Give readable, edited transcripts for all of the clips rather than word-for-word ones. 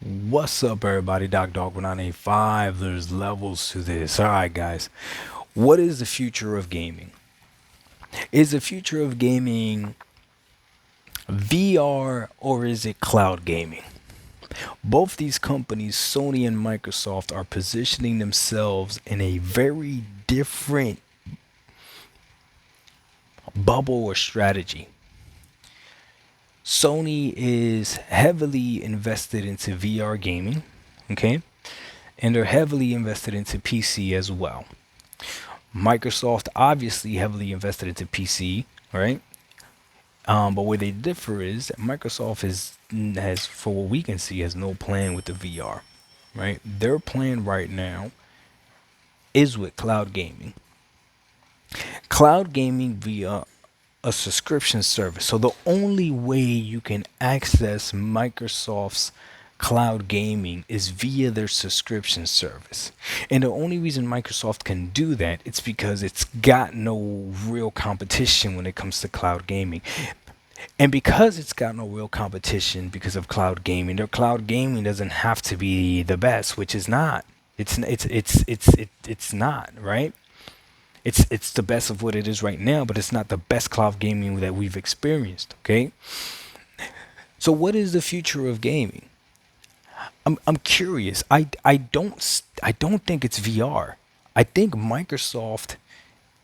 What's up, everybody? Doc Dog 1985. There's levels to this. All right, guys. What is the future of gaming? Is the future of gaming VR or is it cloud gaming? Both these companies, Sony and Microsoft, are positioning themselves in a very different bubble or strategy. Sony is heavily invested into VR gaming, okay? And they're heavily invested into PC as well. Microsoft obviously heavily invested into PC, right? But where they differ is that Microsoft has, for what we can see, has no plan with the VR, right? Their plan right now is with cloud gaming. Cloud gaming via a subscription service. So the only way you can access Microsoft's cloud gaming is via their subscription service. And the only reason Microsoft can do that it's because it's got no real competition when it comes to cloud gaming. And because it's got no real competition because of cloud gaming, their cloud gaming doesn't have to be the best, which is not. It's not, right? It's the best of what it is right now, but it's not the best cloud gaming that we've experienced. Okay, so what is the future of gaming? I'm curious. I don't think it's VR. I think Microsoft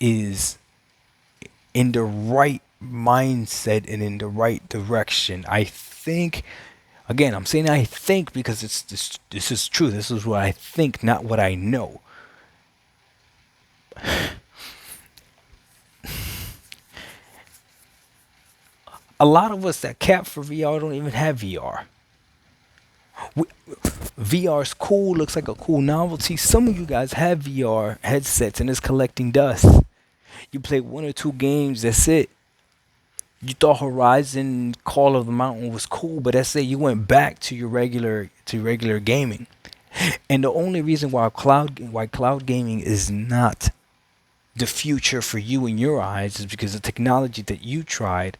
is in the right mindset and in the right direction. I think again, I'm saying I think because this is true. This is what I think, not what I know. A lot of us that cap for VR don't even have VR. VR's cool, looks like a cool novelty. Some of you guys have VR headsets and it's collecting dust. You play one or two games, that's it. You thought Horizon Call of the Mountain was cool, but that's it. You went back to your regular gaming. And the only reason why cloud gaming is not the future for you in your eyes is because the technology that you tried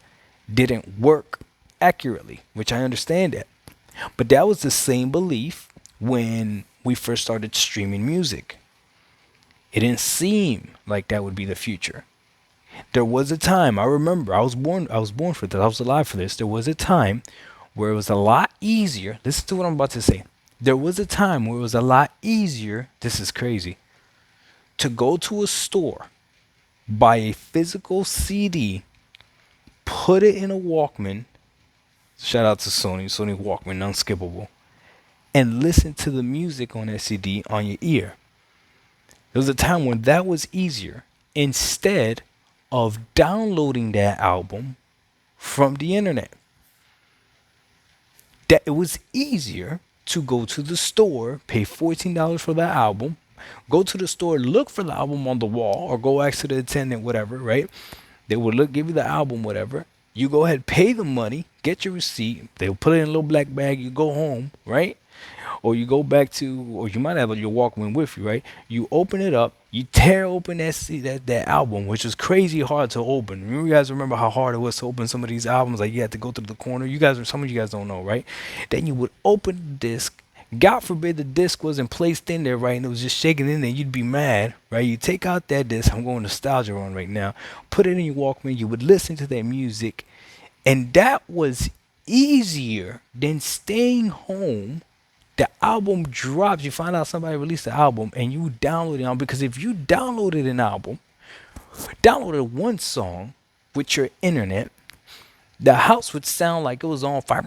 didn't work accurately, which I understand that. But that was the same belief when we first started streaming music. It didn't seem like that would be the future. There was a time, I remember, I was born for this, I was alive for this. There was a time where it was a lot easier. Listen to what I'm about to say. There was a time where it was a lot easier, this is crazy, to go to a store, buy a physical CD, put it in a Walkman. Shout out to Sony Walkman, unskippable, and listen to the music on that CD on your ear. There was a time when that was easier instead of downloading that album from the internet. That it was easier to go to the store, pay $14 for that album, go to the store, look for the album on the wall, or go ask to the attendant, whatever, right? They would look, give you the album, whatever. You go ahead, pay the money, get your receipt. They'll put it in a little black bag. You go home, right? Or you go back to, or you might have your Walkman with you, right? You open it up, you tear open that album, which is crazy hard to open. You guys remember how hard it was to open some of these albums? Like you had to go to the corner. Some of you guys don't know, right? Then you would open the disc. God forbid the disc wasn't placed in there right and it was just shaking in there, you'd be mad, right? You take out that disc, I'm going nostalgia on right now, put it in your Walkman, you would listen to that music, and that was easier than staying home. The album drops, you find out somebody released the album and you download it, because if you downloaded an album, downloaded one song with your internet, the house would sound like it was on fire.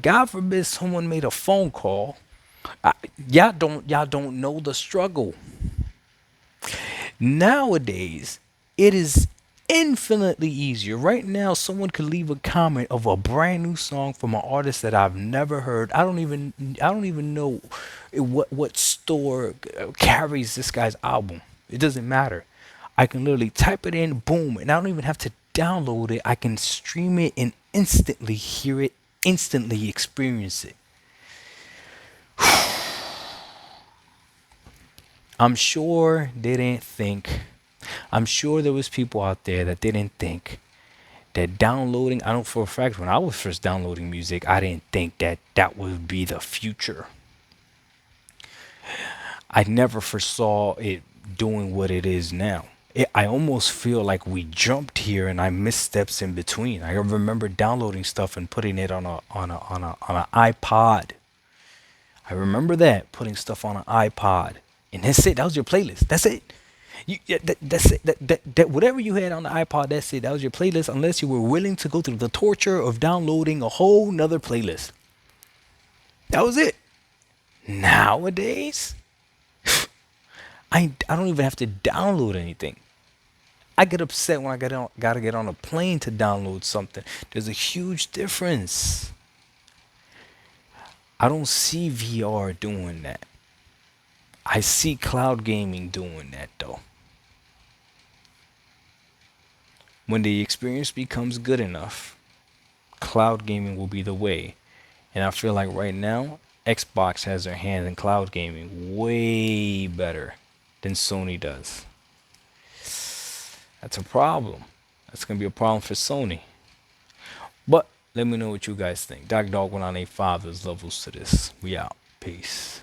God forbid someone made a phone call. Y'all don't know the struggle. Nowadays, it is infinitely easier. Right now, someone could leave a comment of a brand new song from an artist that I've never heard. I don't even know what store carries this guy's album. It doesn't matter. I can literally type it in, boom, and I don't even have to download it. I can stream it and instantly hear it, instantly experience it. I'm sure they didn't think. I'm sure there was people out there that didn't think that downloading, I know for a fact when I was first downloading music, I didn't think that that would be the future. I never foresaw it doing what it is now. I almost feel like we jumped here and I missed steps in between. I remember downloading stuff and putting it on an iPod. I remember that, putting stuff on an iPod, and that's it. That was your playlist. That's it. That's it. That whatever you had on the iPod, that's it. That was your playlist, unless you were willing to go through the torture of downloading a whole nother playlist. That was it. Nowadays, I don't even have to download anything. I get upset when gotta get on a plane to download something. There's a huge difference. I don't see VR doing that. I see cloud gaming doing that though. When the experience becomes good enough, cloud gaming will be the way. And I feel like right now, Xbox has their hand in cloud gaming way better than Sony does. That's a problem. That's gonna be a problem for Sony. But let me know what you guys think. Dark Dog 1985, there's levels to this. We out. Peace.